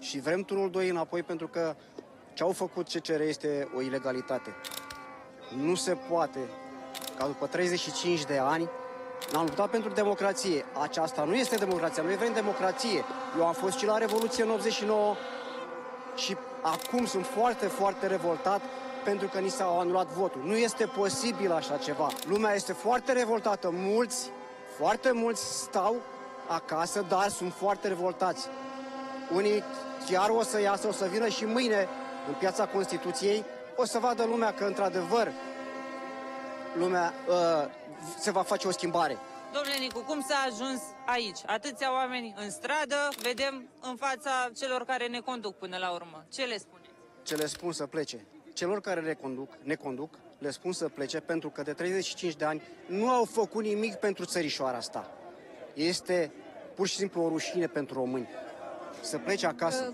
și vrem turul 2 înapoi pentru că ce au făcut CCR este o ilegalitate. Nu se poate ca după 35 de ani n-am luptat pentru democrație. Aceasta nu este democrația, noi vrem democrație. Eu am fost și la Revoluție în 89 și acum sunt foarte, foarte revoltat pentru că ni s-au anulat votul. Nu este posibil așa ceva. Lumea este foarte revoltată. Mulți, foarte mulți stau acasă, dar sunt foarte revoltați. Unii chiar o să iasă, o să vină și mâine în Piața Constituției, o să vadă lumea că într-adevăr lumea se va face o schimbare. Domnule Nicu, cum s-a ajuns aici? Atâția oameni în stradă, vedem în fața celor care ne conduc până la urmă. Ce le spuneți? Ce le spun să plece. Celor care ne conduc, le spun să plece pentru că de 35 de ani nu au făcut nimic pentru țărișoara asta. Este pur și simplu o rușine pentru români. Să plece acasă.